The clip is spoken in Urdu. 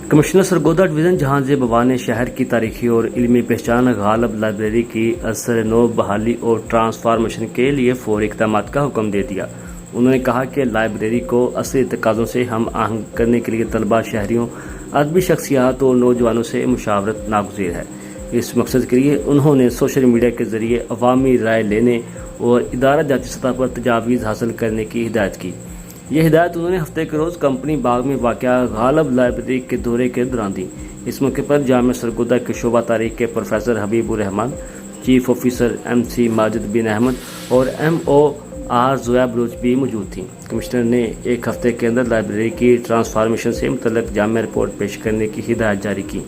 کمشنر سرگودا ڈویژن جہانزیب بابا نے شہر کی تاریخی اور علمی پہچان غالب لائبریری کی اثر نو بحالی اور ٹرانسفارمیشن کے لیے فوری اقدامات کا حکم دے دیا۔ انہوں نے کہا کہ لائبریری کو عصری تقاضوں سے ہم آہنگ کرنے کے لیے طلباء، شہریوں، ادبی شخصیات اور نوجوانوں سے مشاورت ناگزیر ہے۔ اس مقصد کے لیے انہوں نے سوشل میڈیا کے ذریعے عوامی رائے لینے اور ادارہ جاتی سطح پر تجاویز حاصل کرنے کی ہدایت کی۔ یہ ہدایت انہوں نے ہفتے کے روز کمپنی باغ میں واقع غالب لائبریری کے دورے کے دوران دی۔ اس موقع پر جامعہ سرگودا کے شعبہ تاریخ کے پروفیسر حبیب الرحمان، چیف آفیسر MC ماجد بن احمد اور MOR زویا بلوچ بھی موجود تھیں۔ کمشنر نے ایک ہفتے کے اندر لائبریری کی ٹرانسفارمیشن سے متعلق جامع رپورٹ پیش کرنے کی ہدایت جاری کی۔